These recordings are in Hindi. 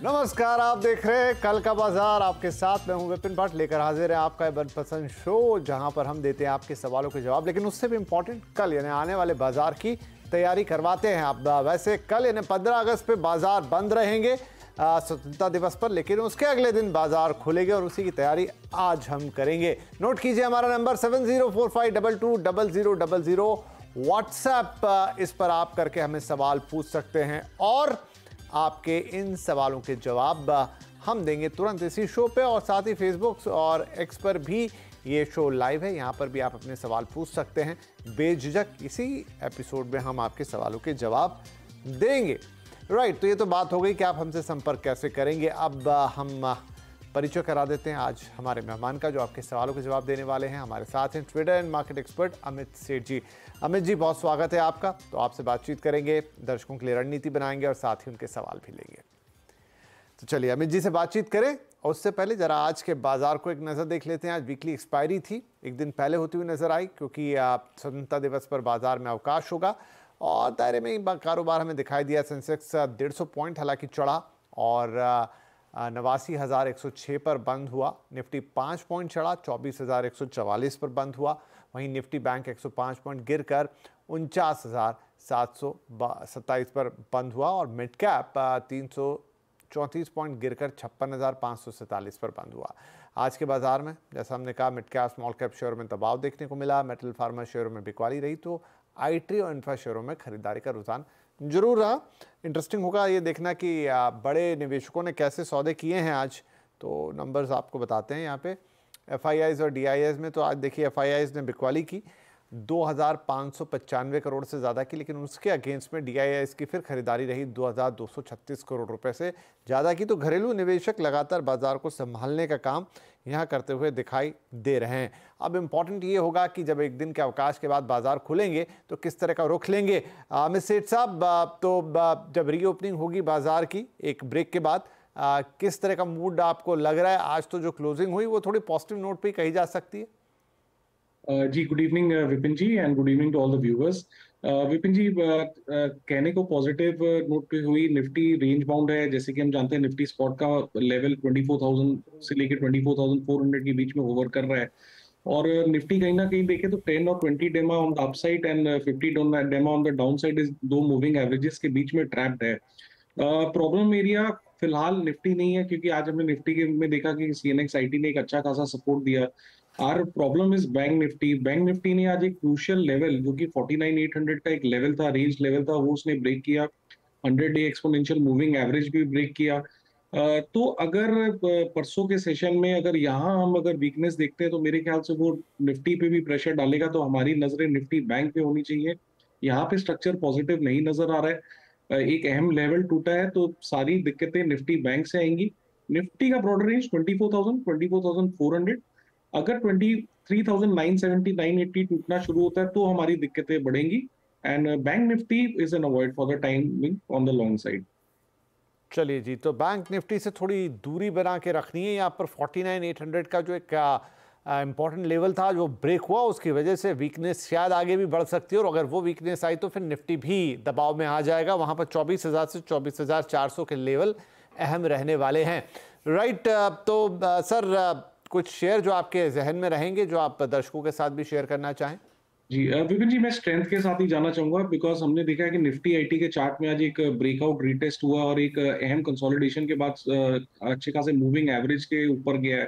नमस्कार, आप देख रहे हैं कल का बाजार। आपके साथ मैं हूं विपिन भट्ट, लेकर हाजिर है आपका मनपसंद शो जहां पर हम देते हैं आपके सवालों के जवाब। लेकिन उससे भी इम्पोर्टेंट कल यानी आने वाले बाजार की तैयारी करवाते हैं आप। वैसे कल यानी 15 अगस्त पे बाजार बंद रहेंगे स्वतंत्रता दिवस पर, लेकिन उसके अगले दिन बाजार खुलेंगे और उसी की तैयारी आज हम करेंगे। नोट कीजिए हमारा नंबर 7045220000। व्हाट्सएप इस पर आप करके हमें सवाल पूछ सकते हैं और आपके इन सवालों के जवाब हम देंगे तुरंत इसी शो पे। और साथ ही फेसबुक और एक्स पर भी ये शो लाइव है, यहाँ पर भी आप अपने सवाल पूछ सकते हैं बेझिझक। इसी एपिसोड में हम आपके सवालों के जवाब देंगे। राइट, तो ये तो बात हो गई कि आप हमसे संपर्क कैसे करेंगे। अब हम परिचय करा देते हैं आज हमारे मेहमान का, जो आपके सवालों के जवाब देने वाले हैं। हमारे साथ हैं trader and market expert Amit सेठ जी। अमित जी, बहुत स्वागत है आपका। तो आपसे बातचीत करेंगे, दर्शकों के लिए रणनीति बनाएंगे और साथ ही उनके सवाल भी लेंगे। तो चलिए अमित जी से बातचीत करें, और उससे पहले जरा आज के बाजार को एक नज़र देख लेते हैं। आज वीकली एक्सपायरी थी, एक दिन पहले होती हुई नजर आई, क्योंकि स्वतंत्रता दिवस पर बाजार में अवकाश होगा और दायरे में कारोबार हमें दिखाई दिया। सेंसेक्स 150 पॉइंट हालांकि चढ़ा और 89,106 पर बंद हुआ। निफ्टी 5 पॉइंट चढ़ा, 24,144 पर बंद हुआ। वहीं निफ्टी बैंक 105 पॉइंट गिरकर 49,727 पर बंद हुआ और मिड कैप 334 पॉइंट गिरकर 56,547 पर बंद हुआ। आज के बाजार में जैसा हमने कहा, मिड कैप स्मॉल कैप शेयरों में दबाव देखने को मिला। मेटल फार्मा शेयरों में बिकवाली रही, तो आईटी और इंफ्रा शेयरों में खरीदारी का रुझान जरूर रहा। इंटरेस्टिंग होगा ये देखना कि बड़े निवेशकों ने कैसे सौदे किए हैं आज। तो नंबर्स आपको बताते हैं यहाँ पे। एफआईआईज और डीआईआईज में तो आज देखिए एफआईआईज ने बिकवाली की 2,595 करोड़ से ज़्यादा की, लेकिन उसके अगेंस्ट में डीआईआईज की फिर खरीदारी रही 2,236 करोड़ रुपए से ज़्यादा की। तो घरेलू निवेशक लगातार बाजार को संभालने का काम यहाँ करते हुए दिखाई दे रहे हैं। अब इम्पॉर्टेंट ये होगा कि जब एक दिन के अवकाश के बाद बाजार खुलेंगे तो किस तरह का रुख लेंगे। अमित सेठ साहब, तो जब रीओपनिंग होगी बाजार की एक ब्रेक के बाद, किस तरह का मूड आपको लग रहा है? आज तो जो क्लोजिंग हुई वो थोड़ी पॉजिटिव नोट पे कही जा सकती है। जी, good evening Vipin ji and good evening to all the viewers. Vipin ji, कहने को पॉजिटिव नोट पे हुई। निफ्टी रेंज बाउंड है, जैसे कि हम जानते हैं निफ्टी स्पॉट का लेवल 24,000 से लेकर 24,400 के बीच में होवर कर रहा है। और निफ्टी कहीं ना कहीं देखे तो 10 और 20 डेमा ऑन द अपसाइड एंड 50 डेमा ऑन द डाउन साइड इस दो मूविंग एवरेजेस के बीच में ट्रैप्ड है। प्रॉब्लम एरिया फिलहाल निफ्टी नहीं है, क्योंकि आज हमने निफ्टी के में देखा कि सीएनएक्स आईटी ने एक अच्छा खासा सपोर्ट दिया। Our problem is bank Nifty. Bank Nifty ने आज एक क्रूशियल लेवल, जो कि 49,800 का एक लेवल था, रेंज लेवल था, वो उसने ब्रेक किया। 100-डे एक्सपोनेंशियल मूविंग एवरेज भी ब्रेक किया। तो अगर परसों के सेशन में अगर यहाँ हम अगर वीकनेस देखते हैं तो मेरे ख्याल से वो निफ्टी पे भी प्रेशर डालेगा। तो हमारी नजरें निफ्टी बैंक पे होनी चाहिए। यहाँ पे स्ट्रक्चर पॉजिटिव नहीं नजर आ रहा है। एक अहम लेवल टूटा है, तो सारी दिक्कतें निफ्टी बैंक से आएंगी। निफ्टी का ब्रॉडर रेंज 24,000 24,400। अगर 23,970 980 टूटना शुरू होता है तो हमारी दिक्कतें बढ़ेंगी। And bank Nifty is an avoid for the timing on the long side. चलिए जी, तो बैंक निफ्टी से थोड़ी दूरी बना के रखनी है। यहाँ पर 49,800 का जो एक इंपॉर्टेंट लेवल था जो ब्रेक हुआ, उसकी वजह से वीकनेस शायद आगे भी बढ़ सकती है। और अगर वो वीकनेस आई तो फिर निफ्टी भी दबाव में आ जाएगा। वहाँ पर 24,000 से 24,400 के लेवल अहम रहने वाले हैं। राइट, तो सर कुछ शेयर जो आपके जहन में रहेंगे जो आप दर्शकों के साथ भी शेयर करना चाहें? जी विपिन जी, मैं स्ट्रेंथ के साथ ही जाना चाहूंगा, बिकॉज हमने देखा है कि निफ्टी आईटी के चार्ट में आज एक ब्रेकआउट रीटेस्ट हुआ और एक अहम कंसोलिडेशन के बाद अच्छे खासे मूविंग एवरेज के ऊपर गया है।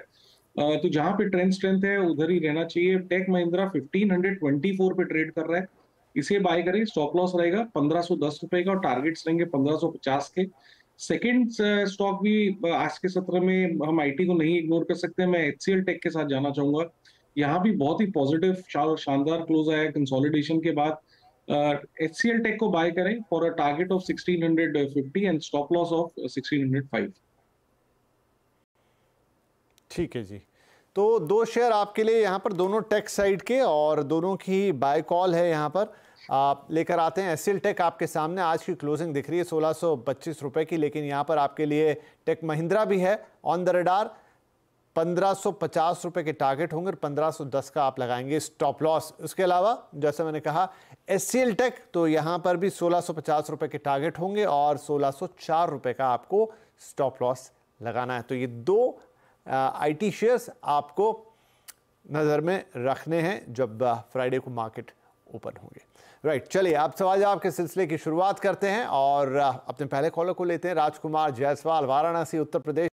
तो जहां पे ट्रेंड स्ट्रेंथ है उधर ही रहना चाहिए। टेक महिंद्रा 1524 पे ट्रेड कर रहा है, इसे बाय करें। स्टॉप लॉस रहेगा 1510 रुपए का और टारगेट्स रहेंगे 1550 के। सेकेंड स्टॉक भी आज के सत्र में हम आईटी को नहीं इग्नोर कर सकते। मैं एचसीएल टेक के साथ जाना चाहूंगा। यहाँ भी बहुत ही पॉजिटिव शानदार क्लोज आया कंसोलिडेशन के बाद। एचसीएल टेक को बाय करें for a target of 1650 and stop loss of 1605। ठीक है जी, तो दो शेयर आपके लिए यहाँ पर, दोनों टेक साइड के और दोनों की बाय कॉल है। यहाँ पर आप लेकर आते हैं एचसीएल टेक। आपके सामने आज की क्लोजिंग दिख रही है 1625 रुपए की, लेकिन यहाँ पर आपके लिए टेक महिंद्रा भी है ऑन द रडार। 1550 रुपए के टारगेट होंगे और 1510 का आप लगाएंगे स्टॉप लॉस। उसके अलावा जैसे मैंने कहा एचसीएल टेक, तो यहाँ पर भी 1650 रुपए के टारगेट होंगे और 1604 रुपए का आपको स्टॉप लॉस लगाना है। तो ये 2 आईटी शेयर्स आपको नज़र में रखने हैं जब फ्राइडे को मार्केट ओपन होंगे। राइट, चलिए आप सवाल जवाब के सिलसिले की शुरुआत करते हैं और अपने पहले कॉलर को लेते हैं। राजकुमार जायसवाल, वाराणसी, उत्तर प्रदेश